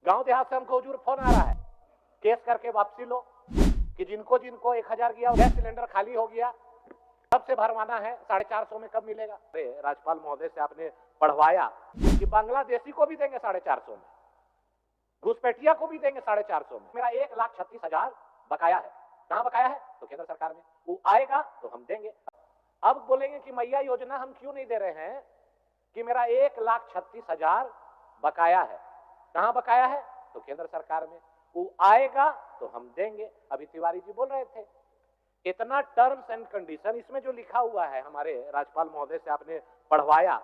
गांव देहात से हमको हुजूर फोन आ रहा है, केस करके वापसी लो कि जिनको जिनको 1000 गया, गैस सिलेंडर खाली हो गया, कब से भरवाना है, 450 में कब मिलेगा। अरे राज्यपाल महोदय से आपने पढ़वाया कि बांग्लादेशी को भी देंगे 450 में, घुसपैठिया को भी देंगे 450 में। मेरा 1,36,000 बकाया है। कहां बकाया है? तो केंद्र सरकार में। वो आएगा तो हम देंगे। अब बोलेंगे कि मैया योजना हम क्यों नहीं दे रहे हैं कि मेरा 1,36,000 बकाया है। कहां बकाया है? तो केंद्र सरकार में। वो आएगा तो हम देंगे। अभी तिवारी जी बोल रहे थे, इतना टर्म्स एंड कंडीशन इसमें जो लिखा हुआ है, हमारे राज्यपाल महोदय से आपने पढ़वाया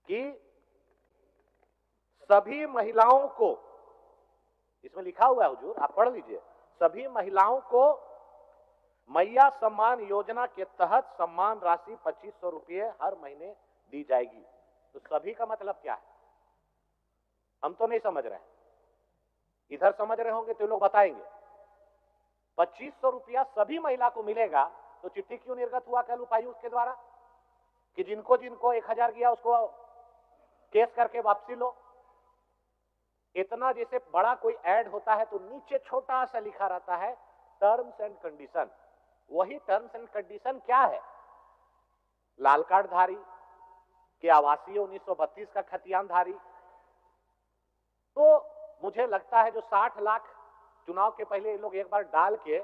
कि सभी महिलाओं को, इसमें लिखा हुआ है हुजूर, आप पढ़ लीजिए, सभी महिलाओं को मैया सम्मान योजना के तहत सम्मान राशि 2500 रुपये हर महीने दी जाएगी। तो सभी का मतलब क्या है? हम तो नहीं समझ रहे हैं, इधर समझ रहे होंगे तो लोग बताएंगे। 2500 रुपया सभी महिला को मिलेगा तो चिट्ठी क्यों निर्गत हुआ कल उपायुक्त के द्वारा कि जिनको जिनको 1000 गया उसको केस करके वापसी लो। इतना जैसे बड़ा कोई ऐड होता है तो नीचे छोटा सा लिखा रहता है टर्म्स एंड कंडीशन। वही टर्म्स एंड कंडीशन क्या है? लाल कार्डधारी के आवासीय 1932 का खतियानधारी। तो मुझे लगता है जो 60 लाख चुनाव के पहले लोग एक बार डाल के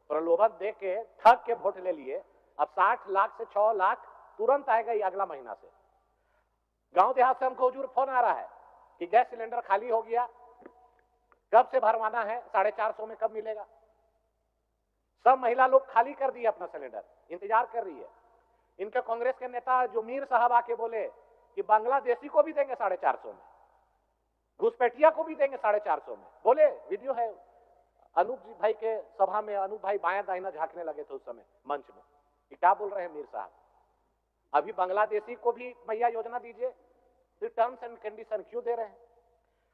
प्रलोभन दे के ठग के वोट ले लिए, अब 60 लाख से 6 लाख तुरंत आएगा ये अगला महीना से। गांव देहात से हमको हुजूर फोन आ रहा है कि गैस सिलेंडर खाली हो गया, कब से भरवाना है, 450 में कब मिलेगा। सब महिला लोग खाली कर दिए अपना सिलेंडर, इंतजार कर रही है। इनके कांग्रेस के नेता जो मीर साहब आके बोले कि बांग्लादेशी को भी देंगे 450 में, घुसपैठिया को भी देंगे 450 में। बोले, वीडियो है, अनूप जी भाई के सभा में अनूप भाई बायां दाहिना झांकने लगे थे उस समय मंच में कि क्या बोल रहे हैं मीर साहब, अभी बांग्लादेशी को भी मैया योजना दीजिए, तो टर्म्स एंड कंडीशन क्यों दे रहे हैं?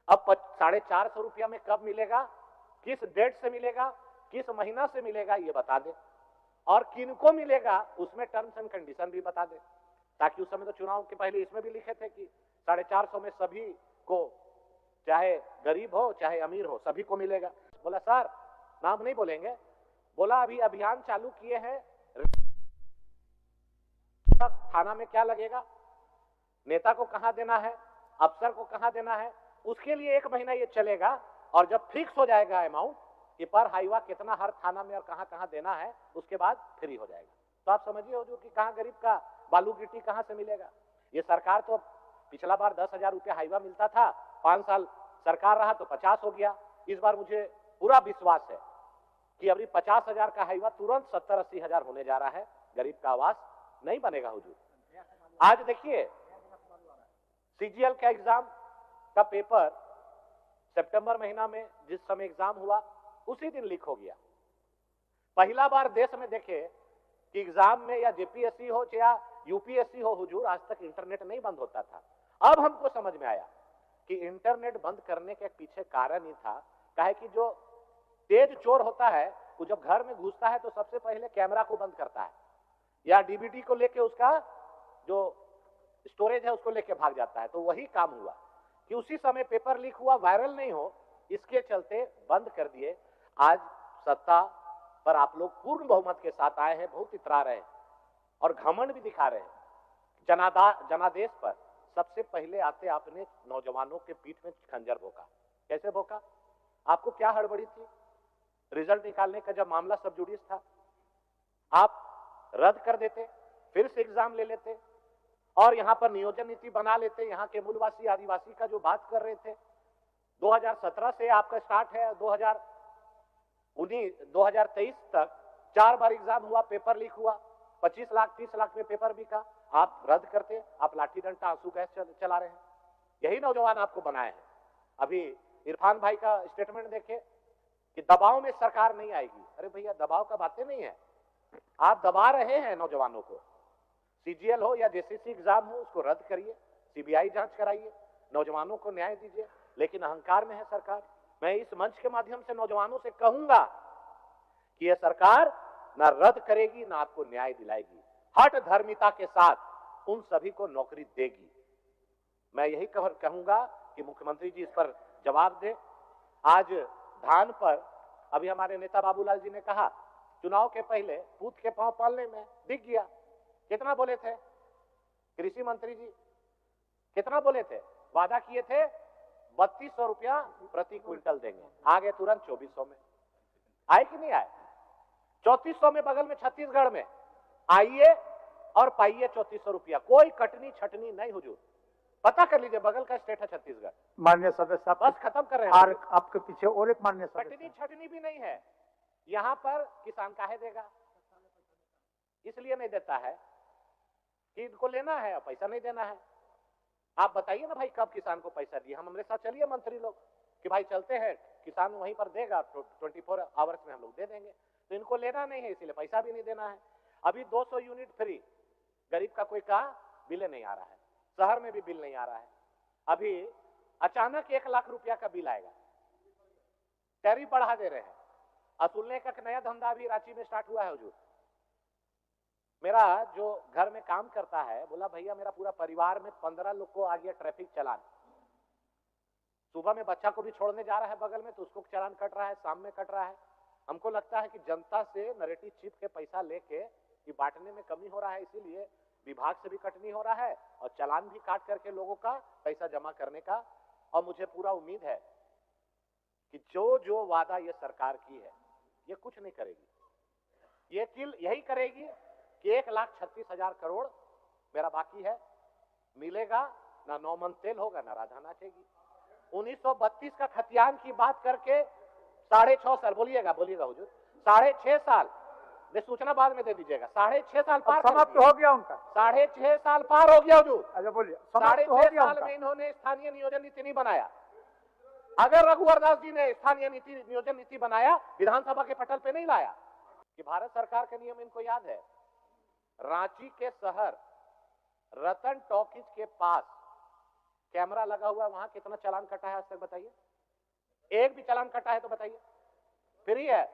अब 450 रुपया में कब मिलेगा, किस डेट से मिलेगा, किस महीना से मिलेगा, ये बता दे, और किनको मिलेगा उसमें टर्म्स एंड कंडीशन भी बता दे, ताकि उस समय तो चुनाव के पहले इसमें भी लिखे थे कि 450 में सभी को, चाहे गरीब हो चाहे अमीर हो, सभी को मिलेगा। बोला सर नाम नहीं बोलेंगे, बोला अभी अभियान चालू किए हैं, थाना में क्या लगेगा, नेता को कहां देना है, अफसर को कहां देना है, उसके लिए 1 महीना ये चलेगा। और जब फिक्स हो जाएगा अमाउंट कि पर हाईवा कितना हर थाना में और कहां कहां देना है, उसके बाद फ्री हो जाएगा। तो आप समझिए हुजूर कि कहां गरीब का बालू गिट्टी कहां से मिलेगा। ये सरकार तो पिछला बार 10,000 रुपया हाईवा मिलता था, 5 साल सरकार रहा तो 50 हो गया। इस बार मुझे पूरा विश्वास है कि अभी 50,000 का हाईवा तुरंत 70-80 हजार होने जा रहा है। गरीब का आवास नहीं बनेगा हुजूर। आज देखिए सीजीएल का एग्जाम का पेपर सितंबर महीना में जिस समय एग्जाम हुआ उसी दिन लीक हो गया। पहला बार देश में देखे कि एग्जाम में या जेपीएससी हो या यूपीएससी हो हुजूर, आज तक इंटरनेट नहीं बंद होता था। अब हमको समझ में आया कि इंटरनेट बंद करने के पीछे कारण ही था, काहे कि जो तेज चोर होता है वो जब घर में घुसता है तो सबसे पहले कैमरा को बंद करता है या डीवीडी को लेके उसका जो स्टोरेज है उसको लेके भाग जाता है। तो वही काम हुआ कि उसी समय पेपर लीक हुआ, वायरल नहीं हो, इसके चलते बंद कर दिए। आज सत्ता पर आप लोग पूर्ण बहुमत के साथ आए हैं, बहुत इतरा रहे हैं और घमंड भी दिखा रहे हैं। जनादेश पर सबसे पहले आते आपने नौजवानों के पीठ में खंजर भोंका। कैसे भोंका? आपको क्या हड़बड़ी थी? रिजल्ट निकालने का जब मामला सब जुडिस था, आप रद्द कर देते, फिर से एग्जाम ले लेते और यहां पर नियोजन नीति बना लेते। यहां के मूलवासी आदिवासी का जो बात कर रहे थे, 2017 से आपका स्टार्ट है, 2023 तक 4 बार एग्जाम हुआ, पेपर लीक हुआ, 25 लाख 30 लाख में पेपर बिका। आप रद्द करते, आप लाठी डंडा आंसू गैस चला रहे हैं। यही नौजवान आपको बनाए हैं। अभी इरफान भाई का स्टेटमेंट देखे कि दबाव में सरकार नहीं आएगी। अरे भैया दबाव का बातें नहीं है, आप दबा रहे हैं नौजवानों को। सीजीएल हो या जेसीसी एग्जाम हो उसको रद्द करिए, सीबीआई जांच कराइए, नौजवानों को न्याय दीजिए, लेकिन अहंकार में है सरकार। मैं इस मंच के माध्यम से नौजवानों से कहूंगा कि यह सरकार ना रद्द करेगी ना आपको न्याय दिलाएगी, हठ धर्मिता के साथ उन सभी को नौकरी देगी। मैं यही कहूंगा कि मुख्यमंत्री जी इस पर जवाब दें। आज धान पर अभी हमारे नेता बाबूलाल जी ने कहा, चुनाव के पहले पूत के पांव पालने में दिख गया। कितना बोले थे कृषि मंत्री जी, कितना बोले थे? वादा किए थे 3200 रुपया प्रति क्विंटल देंगे, आ गए तुरंत 2400 में। आए कि नहीं आए? 3400 में बगल में छत्तीसगढ़ में, आइए और पाइए 3400 रुपया। कोई कटनी छटनी नहीं हुजूर, पता कर लीजिए, बगल का स्टेट है छत्तीसगढ़। माननीय सदस्य, बस खत्म कर रहे हैं। आपके पीछे और एक माननीय कटनी सदस्य। छटनी भी नहीं है यहाँ पर। किसान काहे देगा? इसलिए नहीं देता है कि इनको लेना है और पैसा नहीं देना है। आप बताइए ना भाई, कब किसान को पैसा दिए? हम हमारे साथ चलिए मंत्री लोग कि भाई चलते हैं, किसान वहीं पर देगा, 24 आवर्स में हम लोग दे देंगे। तो इनको लेना नहीं है, इसीलिए पैसा भी नहीं देना है। अभी 200 यूनिट फ्री, गरीब का कोई कहा बिल नहीं आ रहा है, शहर में भी बिल नहीं आ रहा है। अभी अचानक 1 लाख रुपया का बिल आएगा, टैरिफ बढ़ा दे रहे हैं। असूलने का नया धंधा अभी रांची में स्टार्ट हुआ है हुजूर। मेरा जो घर में काम करता है बोला, भैया मेरा पूरा परिवार में 15 लोग को आ गया ट्रैफिक चालान। सुबह में बच्चा को भी छोड़ने जा रहा है बगल में, तो उसको चालान कट रहा है, शाम में कट रहा है। हमको लगता है कि जनता से नरेटिव चिप के पैसा लेके ये बांटने में कमी हो रहा है, इसीलिए विभाग से भी कटनी हो रहा है और चालान भी काट करके लोगों का पैसा जमा करने का। और मुझे पूरा उम्मीद है कि जो जो वादा ये सरकार की है ये कुछ नहीं करेगी। ये यही करेगी कि 1,36,000 करोड़ मेरा बाकी है, मिलेगा ना, 9 मन तेल होगा ना, राधा नाचेगी। 1932 का खतियान की बात करके 6.5 साल, बोलिएगा हुजूर, 6.5 साल, मैं सूचना बाद में दे दीजिएगा। 6.5 साल पार समाप्त हो गया उनका। 6.5 साल पार हो गया हुजूर। अच्छा बोलिए। 6.5 साल में इन्होंने स्थानीय नियोजन नीति नहीं बनाया। अगर रघुवर दास जी ने स्थानीय नियोजन नीति बनाया, विधानसभा के पटल पे नहीं लाया। कि भारत सरकार के नियम इनको याद है। रांची के शहर रतन टॉकीज के पास कैमरा लगा हुआ है, वहां कितना चालान कटा है आज तक बताइए? एक भी चालान कटा है तो बताइए? फ्री है,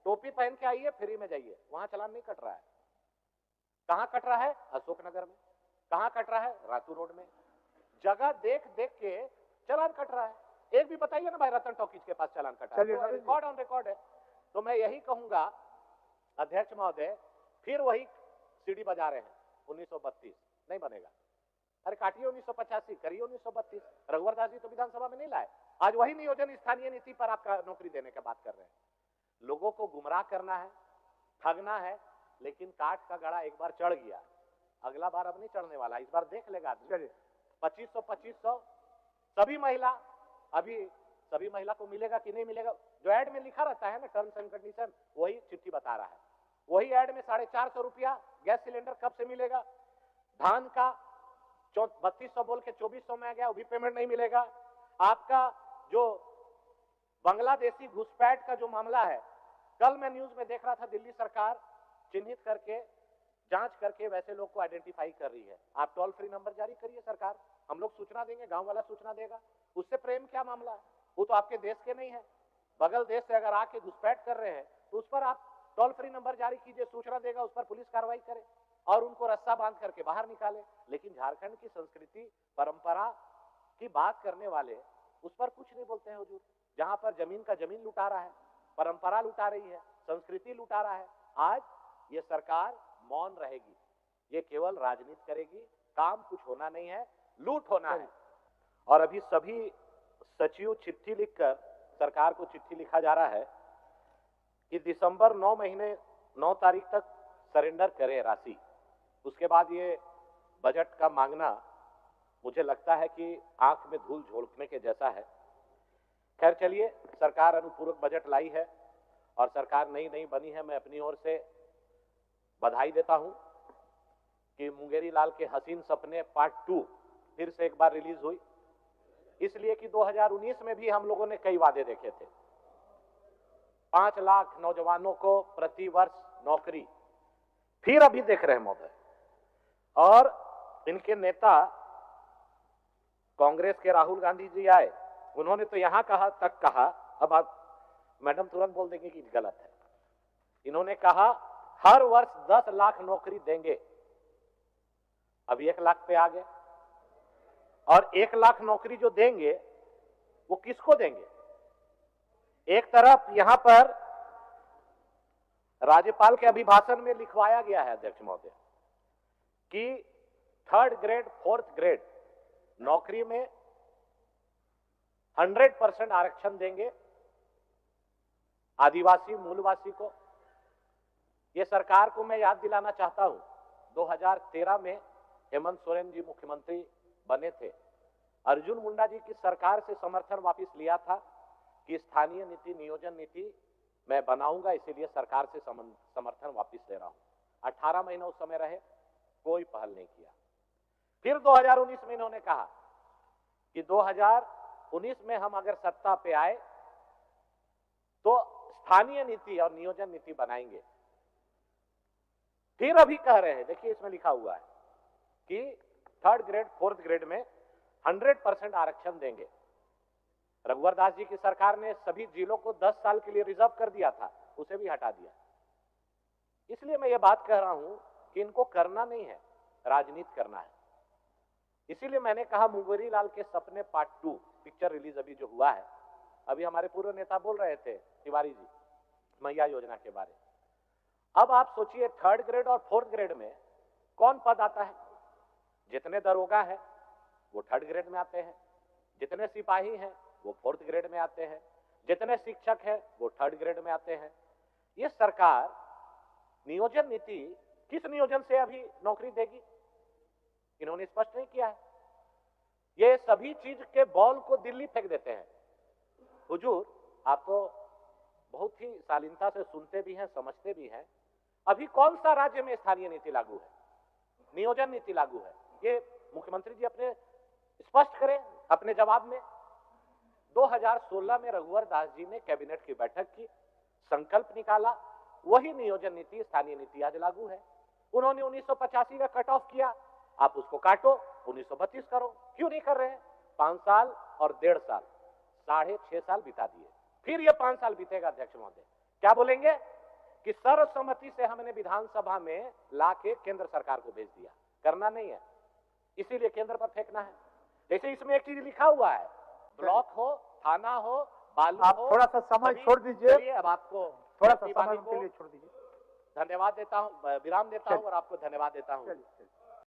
टोपी पहन के आइए, फ्री में जाइए, वहां चालान नहीं कट रहा है। कहां कट रहा है? अशोकनगर में। कहां कट रहा है? रातू रोड में। जगह देख देख के चालान कट रहा है। एक भी बताइए ना भाई, रतन टॉकीज के पास चालान कटा है? तो रिकॉर्ड ऑन रिकॉर्ड है। तो मैं यही कहूंगा अध्यक्ष महोदय, फिर वही सीढ़ी बजा रहे हैं। 1932 नहीं बनेगा। अरे काटिए 1985, करिए 1932। रघुवर दास जी तो विधानसभा में नहीं लाए। आज वही नियोजन स्थानीय नीति पर आपका नौकरी देने की बात कर रहे हैं। लोगों को गुमराह करना है, ठगना है, लेकिन काट का गड़ा एक बार चढ़ गया, अगला बार अब नहीं चढ़ने वाला। इस बार देख लेगा आदमी। 2500 सभी महिला, अभी सभी महिला को मिलेगा कि नहीं मिलेगा? जो ऐड में लिखा रहता है ना, टर्म्स एंड कंडीशन, वही चिट्ठी बता रहा है। वही ऐड में 450 रुपया गैस सिलेंडर कब से मिलेगा? धान का 3200 बोल के 2400 में आ गया, वो भी पेमेंट नहीं मिलेगा। आपका जो बांग्लादेशी घुसपैठ का जो मामला है, कल मैं न्यूज में देख रहा था, दिल्ली सरकार चिन्हित करके जांच करके वैसे लोग को आइडेंटिफाई कर रही है। आप टोल फ्री नंबर जारी करिए सरकार, हम लोग सूचना देंगे, गांव वाला सूचना देगा। उससे प्रेम क्या मामला है? वो तो आपके देश के नहीं है, बगल देश से अगर आके घुसपैठ कर रहे हैं तो उस पर आप टोल फ्री नंबर जारी कीजिए, सूचना देगा, उस पर पुलिस कार्रवाई करे और उनको रस्सा बांध करके बाहर निकाले। लेकिन झारखंड की संस्कृति परंपरा की बात करने वाले उस पर कुछ नहीं बोलते हैं हुजूर। जहां पर जमीन का जमीन लुटा रहा है, परंपरा लुटा रही है, संस्कृति लुटा रहा है, आज ये सरकार मौन रहेगी। ये केवल राजनीति करेगी, काम कुछ होना नहीं है, लूट होना है। और अभी सभी सचिव चिट्ठी लिखकर, सरकार को चिट्ठी लिखा जा रहा है कि दिसंबर 9 तारीख तक सरेंडर करे राशि। उसके बाद ये बजट का मांगना मुझे लगता है कि आंख में धूल झोंकने के जैसा है। खैर चलिए, सरकार अनुपूरक बजट लाई है और सरकार नई बनी है। मैं अपनी ओर से बधाई देता हूं कि मुंगेरी लाल के हसीन सपने पार्ट 2 फिर से एक बार रिलीज हुई, इसलिए कि 2019 में भी हम लोगों ने कई वादे देखे थे। 5 लाख नौजवानों को प्रति वर्ष नौकरी, फिर अभी देख रहे हैं महोदय। और इनके नेता कांग्रेस के राहुल गांधी जी आए, उन्होंने तो यहां कहा, अब आप मैडम तुरंत बोल देंगे कि गलत है। इन्होंने कहा हर वर्ष 10 लाख नौकरी देंगे, अब 1 लाख पे आ गए। और 1 लाख नौकरी जो देंगे वो किसको देंगे? एक तरफ यहां पर राज्यपाल के अभिभाषण में लिखवाया गया है अध्यक्ष महोदय कि 3rd ग्रेड 4th ग्रेड नौकरी में 100% आरक्षण देंगे आदिवासी मूलवासी को। यह सरकार को मैं याद दिलाना चाहता हूं, 2013 में हेमंत सोरेन जी मुख्यमंत्री बने थे। अर्जुन मुंडा जी की सरकार से समर्थन वापस लिया था कि स्थानीय नीति नियोजन नीति मैं बनाऊंगा, इसीलिए सरकार से समर्थन वापस ले रहा हूं। 18 महीने उस समय रहे, कोई पहल नहीं किया। फिर 2019 में इन्होंने कहा कि 2019 में हम अगर सत्ता पे आए तो स्थानीय नीति और नियोजन नीति बनाएंगे। फिर अभी कह रहे हैं, देखिए इसमें लिखा हुआ है कि 3rd ग्रेड 4th ग्रेड में 100% आरक्षण देंगे। रघुवर दास जी की सरकार ने सभी जिलों को 10 साल के लिए रिजर्व कर दिया था, उसे भी हटा दिया। इसलिए मैं ये बात कह रहा हूं कि इनको करना नहीं है, राजनीति करना है। इसीलिए मैंने कहा मुंगेरी लाल के सपने पार्ट 2 पिक्चर रिलीज अभी जो हुआ है, अभी हमारे पूर्व नेता बोल रहे थे तिवारी जी मैया योजना के बारे। अब आप सोचिए 3rd ग्रेड और 4th ग्रेड में कौन पद आता है? जितने दरोगा हैं वो 3rd ग्रेड में आते हैं, जितने सिपाही हैं वो 4th ग्रेड में आते हैं, जितने शिक्षक हैं वो 3rd ग्रेड में आते हैं। ये सरकार नियोजन नीति किस नियोजन से अभी नौकरी देगी, इन्होंने स्पष्ट नहीं किया है। ये सभी चीज के बॉल को दिल्ली फेंक देते हैं। हुजूर, आप तो बहुत ही शालीनता से सुनते भी हैं, समझते भी हैं। अभी कौन सा राज्य में स्थानीय नीति लागू है, नियोजन नीति लागू है? ये मुख्यमंत्री जी अपने स्पष्ट करें अपने जवाब में। 2016 में रघुवर दास जी ने कैबिनेट की बैठक की, संकल्प निकाला, वही नियोजन नीति स्थानीय नीति आज लागू है। उन्होंने 1985 का कट ऑफ किया, आप उसको काटो 1932 करो, क्यों नहीं कर रहे हैं? 5 साल और 1.5 साल, 6.5 साल बिता दिए। फिर ये 5 साल बीतेगा अध्यक्ष महोदय, क्या बोलेंगे कि सर्वसम्मति से हमने विधानसभा में लाके केंद्र सरकार को भेज दिया। करना नहीं है, इसीलिए केंद्र पर फेंकना है। जैसे इसमें एक चीज लिखा हुआ है, ब्लॉक हो, थाना हो, बालू आप हो, थोड़ा सा समय छोड़ दीजिए। अब आपको थोड़ा सा समय उनके लिए छोड़ दीजिए। धन्यवाद देता हूं, विराम देता हूं और आपको धन्यवाद देता हूं।